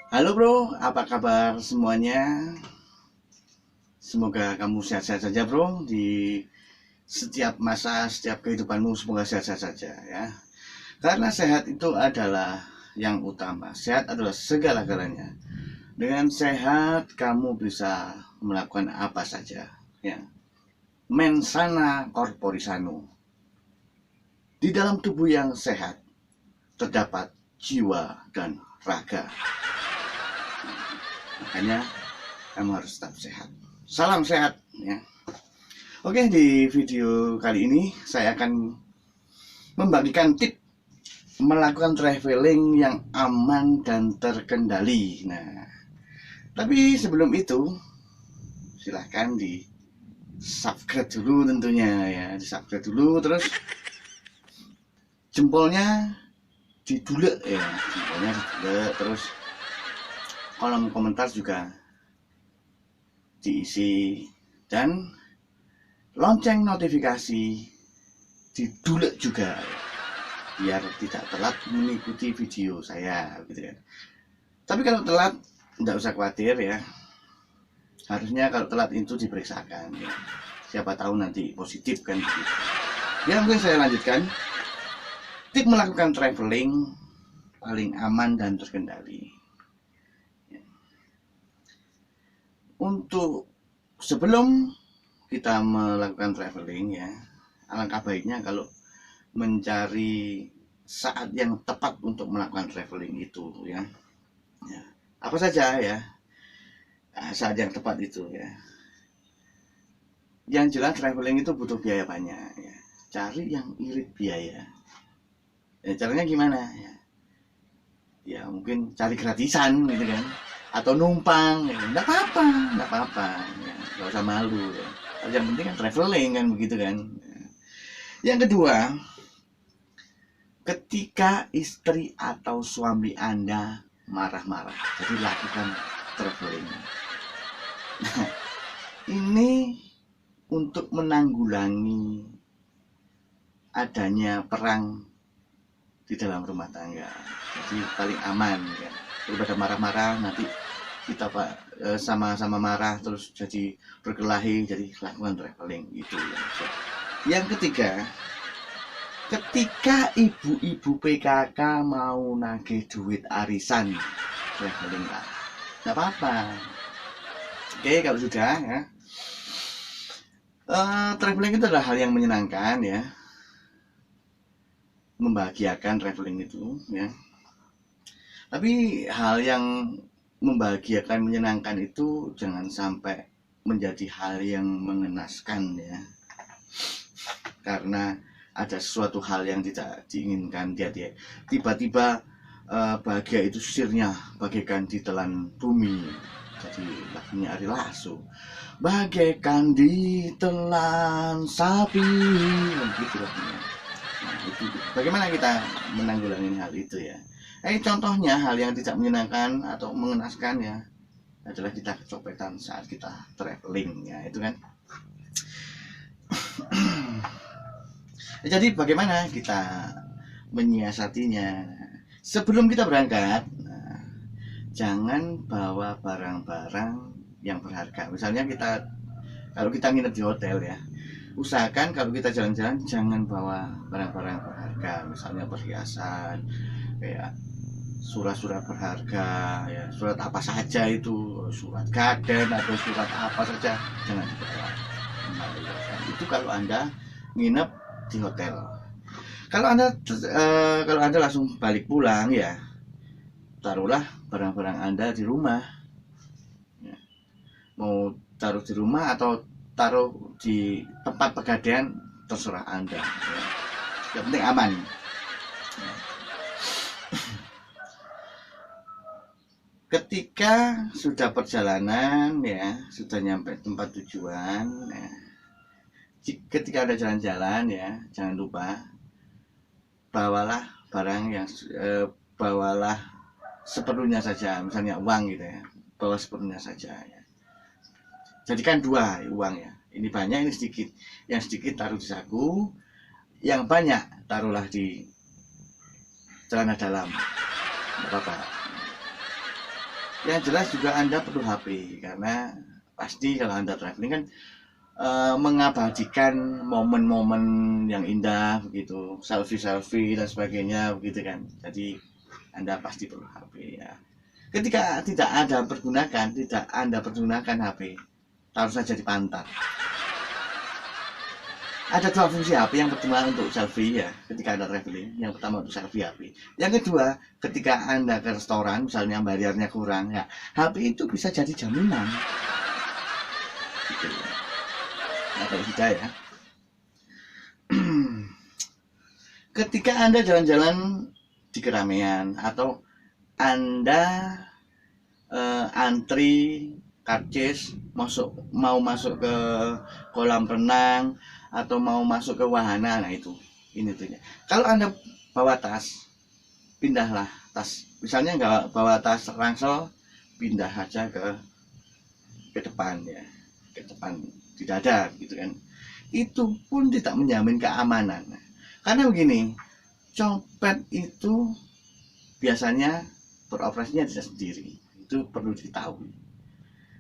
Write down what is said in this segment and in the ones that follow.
Halo bro, apa kabar semuanya? Semoga kamu sehat-sehat saja bro. Di setiap masa, setiap kehidupanmu semoga sehat-sehat saja ya. Karena sehat itu adalah yang utama. Sehat adalah segala-galanya. Dengan sehat kamu bisa melakukan apa saja ya. Mensana corpore sano. Di dalam tubuh yang sehat terdapat jiwa dan raga. Makanya kamu harus tetap sehat. Salam sehat ya. Oke, di video kali ini saya akan membagikan tip melakukan traveling yang aman dan terkendali. Nah, tapi sebelum itu silahkan di subscribe dulu tentunya ya, di subscribe dulu, terus jempolnya didulek ya, jempolnya didulek, terus kolom komentar juga diisi dan lonceng notifikasi didulek juga biar tidak telat mengikuti video saya gitu kan. Tapi kalau telat tidak usah khawatir ya. Harusnya kalau telat itu diperiksakan ya. Siapa tahu nanti positif kan begitu. Ya mungkin saya lanjutkan. Tip melakukan traveling paling aman dan terkendali. Untuk sebelum kita melakukan traveling ya, alangkah baiknya kalau mencari saat yang tepat untuk melakukan traveling itu ya. Ya. Apa saja ya saat yang tepat itu ya. Yang jelas traveling itu butuh biaya banyak ya. Cari yang irit biaya. Ya, caranya gimana ya? Ya mungkin cari gratisan gitu kan, atau numpang ya. Nggak apa-apa ya. Nggak usah malu ya. Yang penting kan traveling kan begitu kan. Yang kedua, ketika istri atau suami Anda marah-marah, jadi lakukan traveling. Nah, ini untuk menanggulangi adanya perang di dalam rumah tangga. Jadi paling aman ya. Daripada marah-marah nanti kita sama-sama marah terus jadi berkelahi, jadi lakukan traveling itu ya. Yang ketiga, ketika ibu-ibu PKK mau nagih duit arisan, traveling lah. Nggak apa-apa. Oke, kalau sudah ya. Traveling itu adalah hal yang menyenangkan ya. Membahagiakan traveling itu ya. Tapi hal yang membahagiakan, menyenangkan itu jangan sampai menjadi hal yang mengenaskan ya. Karena ada sesuatu hal yang tidak diinginkan dia tiba-tiba bahagia itu sirnya bagaikan ditelan bumi. Jadi lagunya Ari Lasso, bagaikan ditelan sapi, gitu lagunya. Nah, itu bagaimana kita menanggulangi hal itu ya. Contohnya hal yang tidak menyenangkan atau mengenaskan ya adalah kita kecopetan saat kita traveling ya, itu kan. Jadi bagaimana kita menyiasatinya? Sebelum kita berangkat, nah, jangan bawa barang-barang yang berharga. Misalnya kalau kita nginep di hotel ya, usahakan kalau kita jalan-jalan jangan bawa barang-barang berharga, misalnya perhiasan kayak surat-surat berharga ya, surat apa saja itu, surat gaden atau surat apa saja jangan dibawa. Itu kalau Anda nginep di hotel. Kalau anda langsung balik pulang ya, taruhlah barang-barang Anda di rumah ya. Mau taruh di rumah atau taruh di tempat pegadaian terserah Anda ya. Yang penting aman ya. Ketika sudah perjalanan ya, sudah nyampe tempat tujuan ya, ketika ada jalan-jalan ya, jangan lupa bawalah barang yang bawalah seperlunya saja, misalnya uang gitu ya, bawa seperlunya saja ya. Jadikan dua uang ya, ini banyak ini sedikit, yang sedikit taruh di saku, yang banyak taruhlah di celana dalam, nggak apa-apa. Yang jelas juga Anda perlu HP, karena pasti kalau Anda traveling kan mengabadikan momen-momen yang indah begitu, selfie-selfie dan sebagainya begitu kan. Jadi Anda pasti perlu HP ya. Ketika tidak Anda pergunakan HP, taruh saja di pantat. Ada dua fungsi HP. Yang pertama untuk selfie ya, ketika Anda traveling. Yang pertama untuk selfie HP. Yang kedua, ketika Anda ke restoran, misalnya bayarnya kurang, ya HP itu bisa jadi jaminan. Gitu. Nah, kalau tidak ya. Ketika Anda jalan-jalan di keramaian atau Anda antri karcis mau masuk ke kolam renang atau mau masuk ke wahana, nah itu ini tuh ya. Kalau Anda bawa tas, pindahlah tas, misalnya nggak bawa tas ransel, pindah aja ke depan ya, ke depan di dada gitu kan. Itu pun tidak menjamin keamanan, karena begini, copet itu biasanya beroperasinya tidak sendiri, itu perlu diketahui.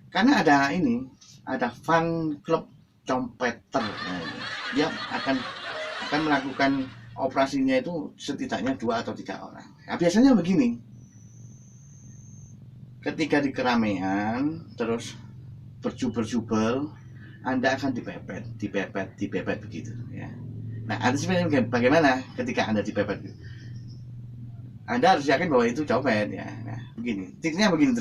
Karena ada fan club competer, dia akan melakukan operasinya itu setidaknya 2 atau 3 orang. Nah, biasanya begini, ketika di keramaian terus berjubel-jubel, Anda akan dipepet begitu ya. Nah, antisipasinya bagaimana ketika Anda dipepet? Anda harus yakin bahwa itu copet ya. Nah, triknya begini.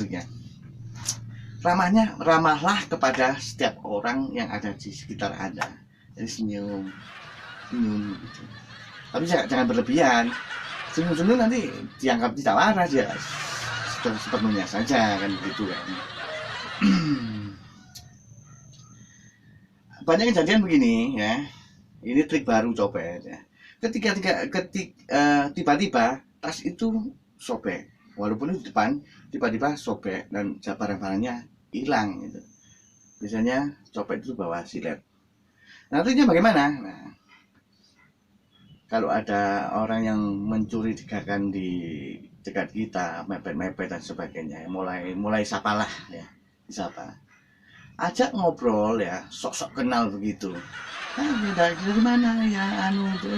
Ramahlah kepada setiap orang yang ada di sekitar Anda. Jadi senyum gitu. Tapi jangan berlebihan. Senyum nanti dianggap tidak waras ya. Sepenuhnya saja kan begitu kan. Banyak kejadian begini ya. Ini trik baru copet ya. Ketika tiba-tiba tas itu sobek, walaupun itu di depan, tiba-tiba sobek dan barang-barangnya hilang gitu. Biasanya copet itu bawa silet. Nantinya bagaimana? Nah, kalau ada orang yang mencurigakan di dekat kita, mepet-mepet dan sebagainya, mulai sapalah ya, disapa. Ajak ngobrol ya, sok-sok kenal begitu. Dari mana ya,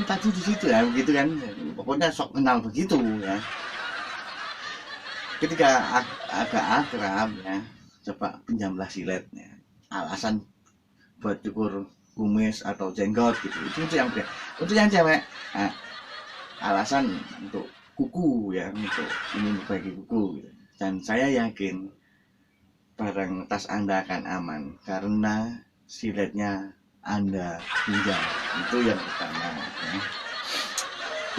tadi di situ ya, begitu kan. Pokoknya sok kenal begitu ya. Ketika agak akrab ya, coba pinjamlah siletnya. Alasan buat cukur kumis atau jenggot gitu. Itu yang cewek. Nah, alasan untuk kuku ya, untuk ini memperbaiki kuku gitu. Dan saya yakin barang tas Anda akan aman karena siletnya Anda pinjam. Itu yang pertama ya.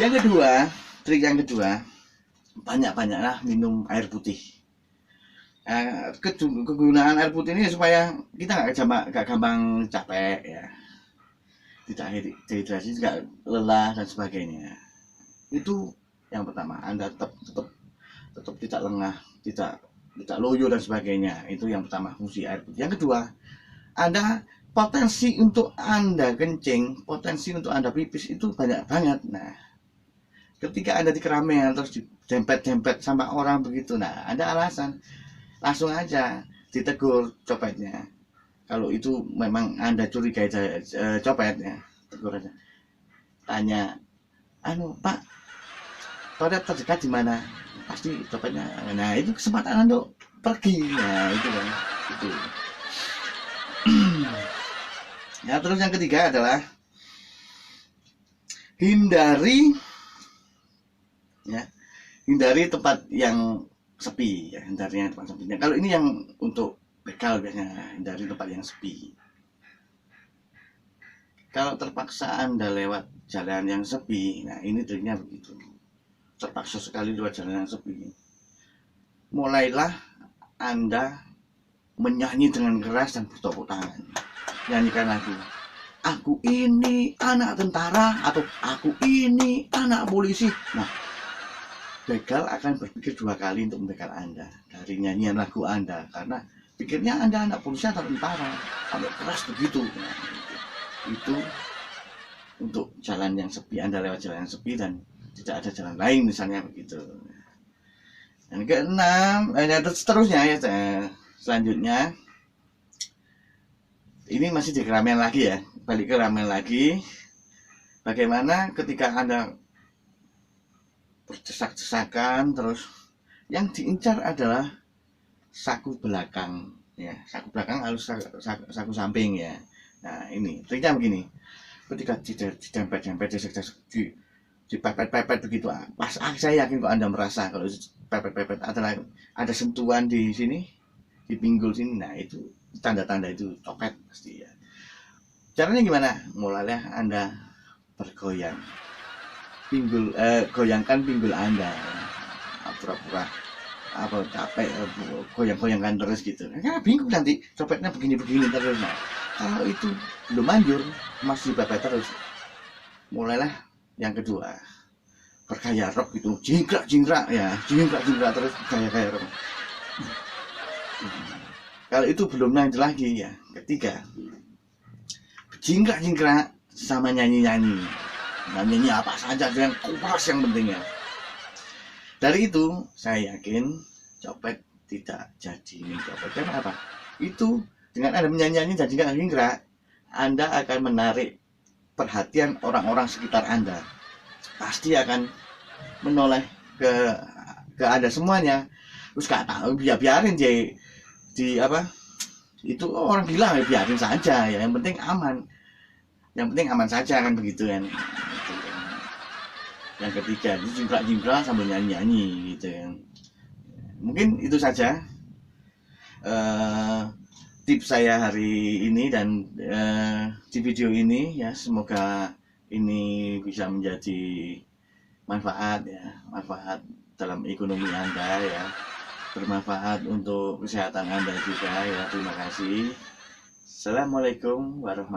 Yang kedua, trik yang kedua, banyak-banyaklah minum air putih. Kegunaan air putih ini supaya kita nggak gampang capek ya, tidak dehidrasi, juga lelah dan sebagainya. Itu yang pertama. Anda tetap tidak lengah, tidak loyo dan sebagainya. Itu yang pertama, fungsi air putih. Yang kedua, Anda potensi untuk Anda kencing, potensi untuk Anda pipis itu banyak banget. Nah, ketika Anda di keramaian terus dempet sama orang begitu, nah ada alasan, langsung aja ditegur copetnya. Kalau itu memang Anda curigai copet ya, tegur aja. Tanya, Pak, toilet terdekat di mana? Pasti copetnya. Nah, itu kesempatan untuk pergi. Nah, itu kan. Itu. Ya, terus yang ketiga adalah hindari tempat yang sepi ya, hindari tempat sepi. Kalau ini yang untuk begal biasanya, hindari tempat yang sepi. Kalau terpaksa Anda lewat jalan yang sepi, nah ini triknya begitu. Terpaksa sekali lewat jalan yang sepi, mulailah Anda menyanyi dengan keras dan bertepuk tangan. Nyanyikan lagu, aku ini anak tentara atau aku ini anak polisi. Nah, begal akan berpikir 2 kali untuk membegal Anda dari nyanyian lagu Anda, karena pikirnya Anda anak polisi atau tentara, sampai keras begitu. Nah, itu untuk jalan yang sepi, Anda lewat jalan yang sepi dan tidak ada jalan lain misalnya begitu. Dan keenam, terus seterusnya ya. Selanjutnya, ini masih di keramaian lagi ya, balik ke ramen lagi. Bagaimana ketika Anda berdesak-desakan, terus yang diincar adalah saku belakang ya, saku belakang harus saku samping ya. Nah ini triknya begini, ketika didempet-dempet dipepet-pepet begitu, pas saya yakin kok Anda merasa kalau pepet-pepet ada sentuhan di sini, di pinggul sini, nah itu tanda-tanda itu copet pasti ya. Caranya gimana? Mulailah Anda bergoyang pinggul, goyangkan pinggul Anda, pura-pura apa capek, goyang-goyangkan terus gitu, karena bingung nanti copetnya begini-begini terus. Nah kalau itu belum manjur, masih pepet terus, mulailah yang kedua, bergaya rock gitu, jingkrak-jingkrak ya, jingkrak-jingkrak terus, gaya-gaya rock. Kalau itu belum lanjut lagi ya, ketiga, jingkrak-jingkrak sama nyanyi-nyanyi, nyanyi apa saja yang keras yang penting ya. Dari itu saya yakin copet tidak jadi copet. Karena apa? Itu dengan Anda menyanyi jadi jingkrak, Anda akan menarik perhatian orang-orang sekitar Anda. Pasti akan menoleh ke Anda semuanya. Terus gak tahu, biarin dia di apa? Itu orang gila ya, biarin saja ya. Yang penting aman. Yang penting aman saja kan begitu kan. Yang ketiga itu jingkrak-jingkrak sambil nyanyi-nyanyi gitu ya. Mungkin itu saja tips saya hari ini dan di video ini ya, semoga ini bisa menjadi manfaat ya, manfaat dalam ekonomi Anda ya, bermanfaat untuk kesehatan Anda juga ya. Terima kasih. Assalamualaikum warahmatullahi wabarakatuh.